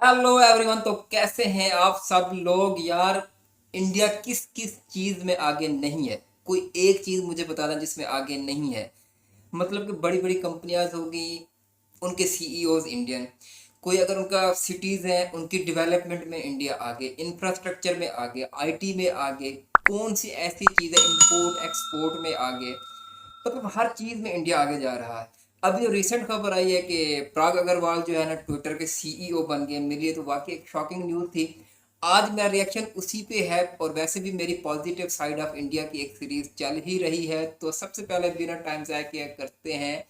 Hello everyone. तो कैसे हैं आप सब लोग यार। इंडिया किस किस चीज़ में आगे नहीं है? कोई एक चीज़ मुझे बता दें जिसमें आगे नहीं है। मतलब कि बड़ी बड़ी कंपनियां होगी, उनके सीईओज इंडियन। कोई अगर उनका सिटीज़ है, उनकी डेवलपमेंट में इंडिया आगे, इंफ्रास्ट्रक्चर में आगे, आईटी में आगे। कौन सी ऐसी चीज़ है इंपोर्ट एक्सपोर्ट में आगे? मतलब हर चीज़ में इंडिया आगे जा रहा है। अभी रिसेंट खबर आई है कि पराग अग्रवाल जो है ना ट्विटर के सीईओ बन गए। मेरे लिए तो वाकई एक शॉकिंग न्यूज़ थी। आज मेरा रिएक्शन उसी पे है, और वैसे भी मेरी पॉजिटिव साइड ऑफ इंडिया की एक सीरीज चल ही रही है। तो सबसे पहले बिना टाइम ज़ाया किए करते हैं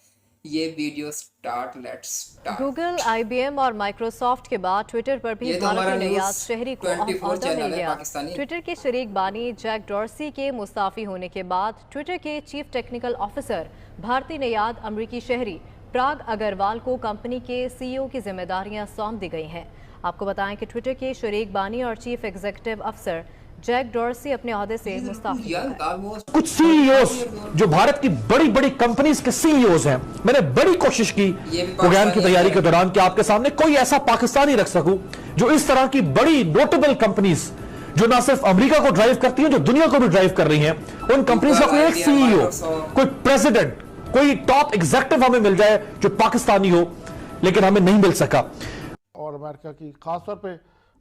ये video start. Let's Google, start. IBM और माइक्रोसॉफ्ट के बाद ट्विटर पर भी ये तो हमारा भारतीय न्यूज़ निर्यात शहरी को अहम 24 ओहदा मिल चैनल है गया। पाकिस्तानी। ट्विटर के शरीक बानी जैक डॉर्सी के मुस्ताफी होने के बाद ट्विटर के चीफ टेक्निकल ऑफिसर भारतीय निर्यात अमरीकी शहरी पराग अग्रवाल को कंपनी के सीईओ की जिम्मेदारियां सौंप दी गई हैं। आपको बताएं कि ट्विटर के शरीक बानी और चीफ एग्जीक्यूटिव अफसर जैक डॉर्सी अपने ओहदे से मुस्ताफी हो गए। कुछ सीईओज जो भारत की बड़ी बड़ी कंपनीज के सीईओज हैं, मैंने बड़ी कोशिश की प्रोग्राम की तैयारी के दौरान कि आपके सामने कोई ऐसा पाकिस्तानी रख सकूं जो इस तरह की बड़ी नोटेबल कंपनीज जो ना सिर्फ अमेरिका को ड्राइव करती हैं, जो दुनिया को भी ड्राइव कर रही हैं, उन कंपनीज का कोई एक सीईओ, कोई प्रेसिडेंट, कोई टॉप एग्जीक्यूटिव हमें मिल जाए जो पाकिस्तानी हो, लेकिन हमें नहीं मिल सका। और अमेरिका की खासतौर पे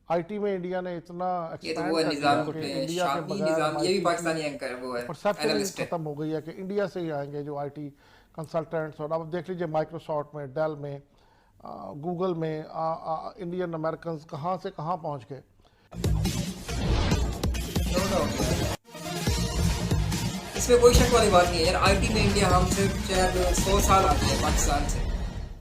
आईटी में इंडिया ने इतना ये तो वो है निजाम कुटे, इंडिया के शामी बगैर निजाम, ये भी पाकिस्तानी एंकर है, वो है परसेप्शन एनालिस्ट है। खत्म हो गई है कि इंडिया से ही आएंगे जो आईटी कंसल्टेंट्स। और अब देख लीजिए माइक्रोसॉफ्ट में, डेल में, गूगल में इंडियन अमेरिकन कहाँ से कहाँ पहुंच गए। इसमें कोई शक वाली बात नहीं है यार। आईटी में इंडिया हमसे शायद 100 साल आगे है पाकिस्तान से।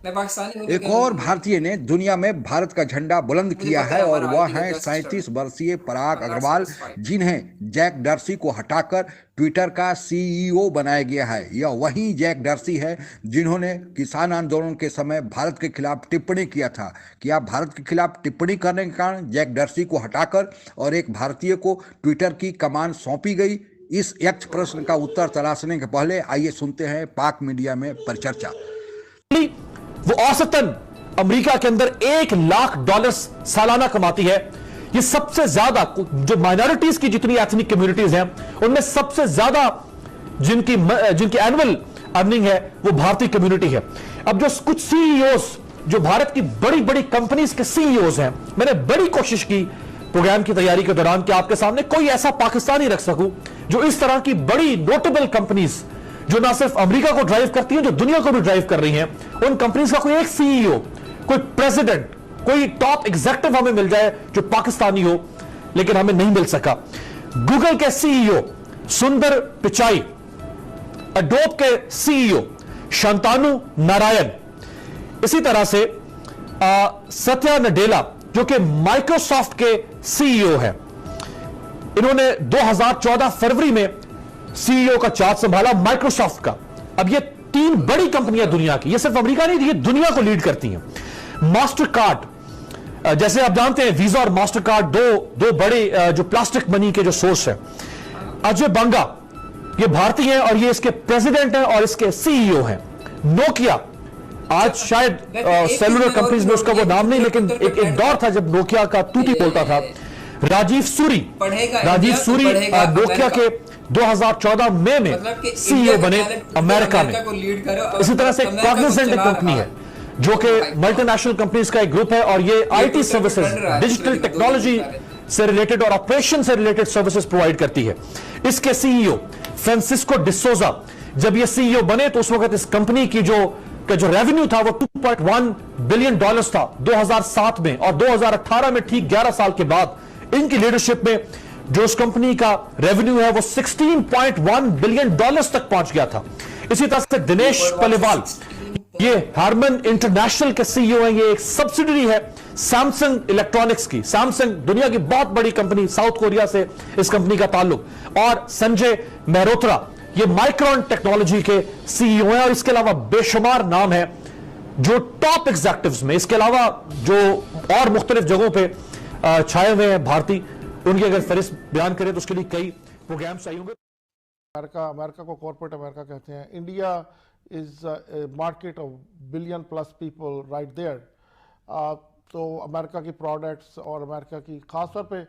मैं पाकिस्तानी हूँ एक लेकिन और भारतीय ने दुनिया में भारत का झंडा बुलंद मुझे किया पता है है और हमारा वह आईटी का हैं क्या 37 सिस्टम वर्षीय पराग है। अग्रवाल, जिन्हें जैक डर्सी को हटाकर ट्विटर का सीईओ बनाया गया है। यह वही जैक डर्सी है जिन्होंने किसान आंदोलन के समय भारत के खिलाफ टिप्पणी किया था। क्या भारत के खिलाफ टिप्पणी करने के कारण जैक डर्सी को हटाकर और एक भारतीय को ट्विटर की कमान सौंपी गई? इस यक्ष प्रश्न का उत्तर तलाशने के पहले आइए सुनते हैं पाक मीडिया में परिचर्चा। वो औसतन अमेरिका के अंदर $1 लाख सालाना कमाती है। ये सबसे ज्यादा जो माइनॉरिटीज की जितनी एथनिक कम्युनिटीज हैं उनमें सबसे ज्यादा जिनकी एनुअल अर्निंग है वो भारतीय कम्युनिटी है। अब जो कुछ सीईओज जो भारत की बड़ी बड़ी कंपनीज के सीईओज हैं, मैंने बड़ी कोशिश की प्रोग्राम की तैयारी के दौरान कि आपके सामने कोई ऐसा पाकिस्तानी रख सकूं जो इस तरह की बड़ी नोटेबल कंपनीज जो ना सिर्फ अमेरिका को ड्राइव करती हैं, जो दुनिया को भी ड्राइव कर रही हैं, उन कंपनीज का कोई एक सीईओ, कोई प्रेसिडेंट, कोई टॉप एग्जीक्यूटिव हमें मिल जाए जो पाकिस्तानी हो, लेकिन हमें नहीं मिल सका। गूगल के सीईओ सुंदर पिचाई, एडोब के सीईओ शांतनु नारायण, इसी तरह से सत्या नडेला जो कि माइक्रोसॉफ्ट के सीईओ है, इन्होंने 2014 फरवरी में सीईओ का चार्ज संभाला माइक्रोसॉफ्ट का। अब ये तीन बड़ी कंपनियां दुनिया की, ये सिर्फ अमेरिका नहीं, ये दुनिया को लीड करती हैं। मास्टर कार्ड, जैसे आप जानते हैं वीजा और मास्टर कार्ड दो बड़े जो प्लास्टिक मनी के जो सोर्स है। अजय बंगा ये भारतीय हैं और ये इसके प्रेसिडेंट हैं और इसके सीईओ हैं। नोकिया, आज शायद सेलुलर कंपनीज में उसका वो नाम नहीं, लेकिन एक दौर था जब नोकिया का तूती बोलता था। राजीव सूरी नोकिया के 2014 मई में सीईओ बने अमेरिका में। इसी तरह से कॉग्निजेंट कंपनी है जो कि मल्टीनेशनल कंपनीज का एक ग्रुप है और ये आईटी सर्विसेज, डिजिटल टेक्नोलॉजी से रिलेटेड और ऑपरेशन से रिलेटेड सर्विसेज प्रोवाइड करती है। इसके सीईओ फ्रांसिस्को डिसोजा जब ये सीईओ बने तो उस वक्त इस कंपनी की जो रेवेन्यू था वो $2.1 बिलियन था 2007 में, और 2018 में ठीक 11 साल के बाद इनकी लीडरशिप में जो उस कंपनी का रेवेन्यू है वो $16.1 बिलियन तक पहुंच गया था। इसी तरह से दिनेश पलिवाल ये हार्मन इंटरनेशनल के सीईओ हैं। ये एक सब्सिडरी है सैमसंग इलेक्ट्रॉनिक्स की। सैमसंग दुनिया की बहुत बड़ी कंपनी, साउथ कोरिया से इस कंपनी का ताल्लुक। और संजय मेहरोत्रा ये माइक्रॉन टेक्नोलॉजी के सीईओ हैं। और इसके अलावा बेशुमार नाम है जो टॉप एग्जीक्यूटिव्स में, इसके अलावा जो और मुख्तलिफ जगहों पे छाए हुए हैं भारतीय, उनकी अगर फहरिस्त बयान करें तो उसके लिए कई प्रोग्राम चाहिए होंगे। अमेरिका को कॉर्पोरेट अमेरिका कहते हैं। India is market of billion plus people right there. तो अमेरिका की प्रोडक्ट्स और अमेरिका की खासतौर पे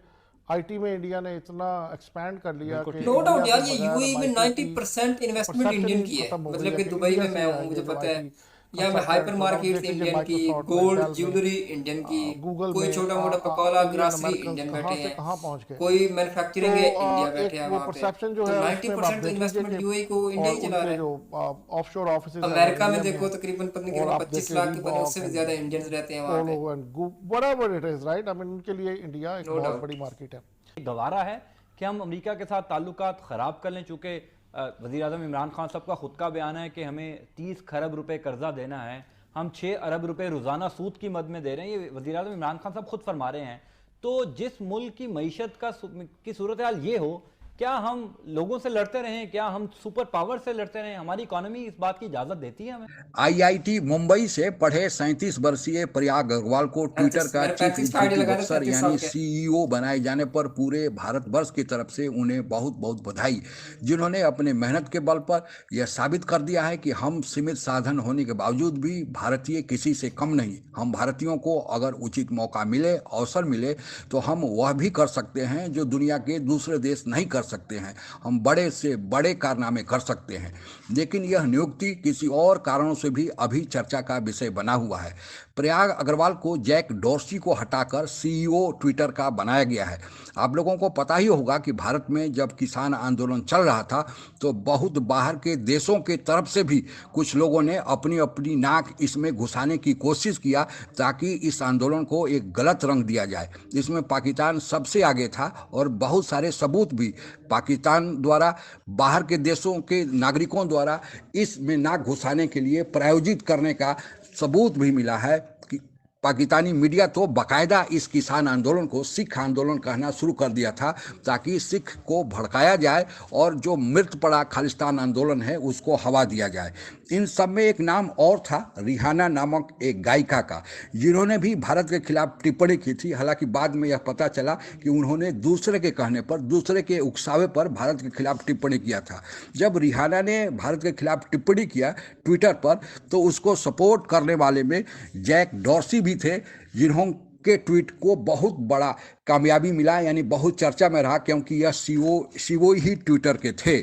आईटी में इंडिया ने इतना एक्सपैंड कर लिया कि नो डाउट इंडिया यार, के ये बगैर यूएई में अब आईटी 90% की इन्वेस्टमेंट परसेप्शन इंडियन ही की है। खत्म हो गई मतलब है कि कि दुबई इंडिया में से मैं ही हूँ, मुझे आएंगे जो पता है। आईटी या मैं हाइपर कंसल्टेंट्स, और अब मार्केट्स देख लीजिए इंडियन की, माइक्रोसॉफ्ट में, गोल्ड डेल में, ज्वेलरी इंडियन की, गूगल कोई में छोटा मोटा pakora Indian grasserie American Indian कहाँ बैठे से हैं, कहाँ पहुँच गए। कोई तो मैन्युफैक्चरिंग है इंडिया बैठे एक हैं वो वहाँ पे। परसेप्शन जो तो है उसमें आप 90% तो देख लीजिए इन्वेस्टमेंट कि यूएई को इंडिया और ही चला रहा उनके है। जो ऑफशोर ऑफिसेज हैं वो अमेरिका में इंडिया में देखो हैं, तकरीबन पता नहीं और कितने आप 25 देखिए लाख के बने, रीबॉक उससे भी एंड ज्यादा इंडियंस रहते हैं वहाँ पे। Polo and whatever it is, right. I mean उनके लिए इंडिया एक नो बहुत डाउट। बड़ी मार्केट है। गवारा है कि हम अमेरिका के साथ ताल्लुकात ख़राब कर लें, चूँकि वज़ीर आज़म इमरान खान साहब का ख़ुद का बयान है कि हमें 30 खरब रुपए कर्जा देना है, हम 6 अरब रुपए रोज़ाना सूद की मद में दे रहे हैं। ये वज़ीर आज़म इमरान खान साहब खुद फरमा रहे हैं। तो जिस मुल्क की मईशत की सूरत हाल ये हो, क्या हम लोगों से लड़ते रहें, क्या हम सुपर पावर से लड़ते रहें? हमारी इकोनॉमी इस बात की इजाज़त देती है हमें? आईआईटी मुंबई से पढ़े 37 वर्षीय प्रयाग अग्रवाल को ट्विटर का मैंने चीफ 35 का आईडी एग्जीक्यूटिव लगाया था, ऑफिसर 35 यानी साल के। सीईओ बनाए जाने पर पूरे भारतवर्ष की तरफ से उन्हें बहुत बहुत बधाई, जिन्होंने अपने मेहनत के बल पर यह साबित कर दिया है कि हम सीमित साधन होने के बावजूद भी भारतीय किसी से कम नहीं। हम भारतीयों को अगर उचित मौका मिले, अवसर मिले, तो हम वह भी कर सकते हैं जो दुनिया के दूसरे देश नहीं कर सकते हैं। हम बड़े से बड़े कारनामे कर सकते हैं। लेकिन यह नियुक्ति किसी और कारणों से भी अभी चर्चा का विषय बना हुआ है। प्रयाग अग्रवाल को जैक डॉर्सी को हटाकर सीईओ ट्विटर का बनाया गया है। आप लोगों को पता ही होगा कि भारत में जब किसान आंदोलन चल रहा था तो बहुत बाहर के देशों के तरफ से भी कुछ लोगों ने अपनी अपनी नाक इसमें घुसाने की कोशिश किया ताकि इस आंदोलन को एक गलत रंग दिया जाए। इसमें पाकिस्तान सबसे आगे था और बहुत सारे सबूत भी पाकिस्तान द्वारा, बाहर के देशों के नागरिकों द्वारा इसमें नाक घुसाने के लिए प्रायोजित करने का सबूत भी मिला है कि पाकिस्तानी मीडिया तो बाकायदा इस किसान आंदोलन को सिख आंदोलन कहना शुरू कर दिया था ताकि सिख को भड़काया जाए और जो मृत पड़ा खालिस्तान आंदोलन है उसको हवा दिया जाए। इन सब में एक नाम और था, रिहाना नामक एक गायिका का, जिन्होंने भी भारत के खिलाफ टिप्पणी की थी। हालांकि बाद में यह पता चला कि उन्होंने दूसरे के कहने पर, दूसरे के उकसावे पर भारत के खिलाफ टिप्पणी किया था। जब रिहाना ने भारत के खिलाफ टिप्पणी किया ट्विटर पर, तो उसको सपोर्ट करने वाले में जैक डॉर्सी भी थे, जिन्हों के ट्वीट को बहुत बड़ा कामयाबी मिला, यानी बहुत चर्चा में रहा, क्योंकि यह सीईओ ही ट्विटर के थे।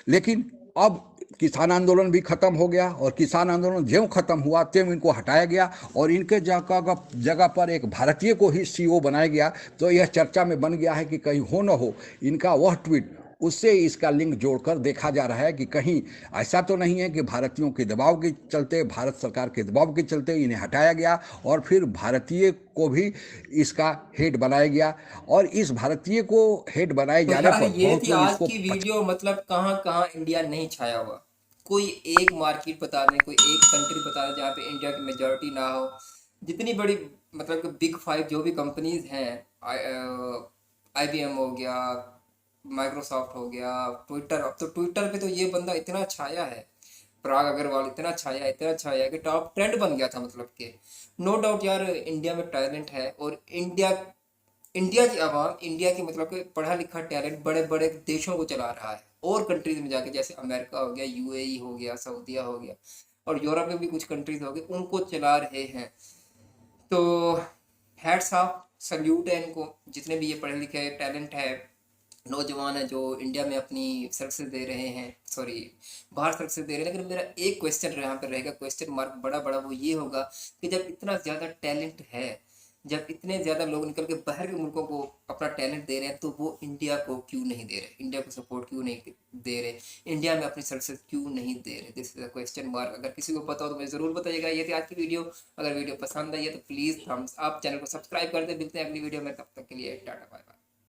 लेकिन अब किसान आंदोलन भी खत्म हो गया और किसान आंदोलन ज्यों खत्म हुआ त्यों इनको हटाया गया और इनके जगह पर एक भारतीय को ही सीईओ बनाया गया। तो यह चर्चा में बन गया है कि कहीं हो न हो इनका वह ट्वीट, उससे इसका लिंक जोड़कर देखा जा रहा है कि कहीं ऐसा तो नहीं है कि भारतीयों के दबाव के चलते, भारत सरकार के दबाव के चलते इन्हें हटाया गया और फिर भारतीय को भी इसका हेड बनाया गया। और इस भारतीय को हेड बनाए जाने यार पर ये बहुत थी लोग आज इसको की वीडियो। मतलब कहाँ कहाँ इंडिया नहीं छाया हुआ। कोई एक मार्केट बता दें, कोई एक कंट्री बता दें जहाँ पे इंडिया की मेजॉरिटी ना हो। जितनी बड़ी मतलब कि बिग 5 जो भी कंपनीज हैं, IBM हो गया, माइक्रोसॉफ्ट हो गया, ट्विटर, अब तो ट्विटर पे तो ये बंदा इतना छाया है, पराग अग्रवाल इतना छाया कि टॉप ट्रेंड बन गया था। मतलब कि नो डाउट यार इंडिया में टैलेंट है और इंडिया की आवाम, इंडिया की मतलब कि पढ़ा लिखा टैलेंट बड़े बड़े देशों को चला रहा है और कंट्रीज में जाके, जैसे अमेरिका हो गया, UAE हो गया, सऊदीया हो गया और यूरोप में भी कुछ कंट्रीज हो गए, उनको चला रहे हैं। तो हैट्स ऑफ, सल्यूट है इनको, जितने भी ये पढ़े लिखे टैलेंट है, नौजवान है जो इंडिया में अपनी सर्विसेज दे रहे हैं, सॉरी बाहर सर्विसेज दे रहे हैं। लेकिन मेरा एक क्वेश्चन यहाँ पर रहेगा, क्वेश्चन मार्क बड़ा बड़ा, वो ये होगा कि जब इतना ज़्यादा टैलेंट है, जब इतने ज़्यादा लोग निकल के बाहर के मुल्कों को अपना टैलेंट दे रहे हैं, तो वो इंडिया को क्यों नहीं दे रहे, इंडिया को सपोर्ट क्यों नहीं दे रहे, इंडिया में अपनी सर्विसेज क्यों नहीं दे रहे? This is a question mark. अगर किसी को पता हो तो मुझे ज़रूर बताइएगा। ये थी आज की वीडियो। अगर वीडियो पसंद आई है तो प्लीज़ थम्स अप, चैनल को सब्सक्राइब कर दे। मिलते हैं अगली वीडियो में, तब तक के लिए टाटा बाय बाय।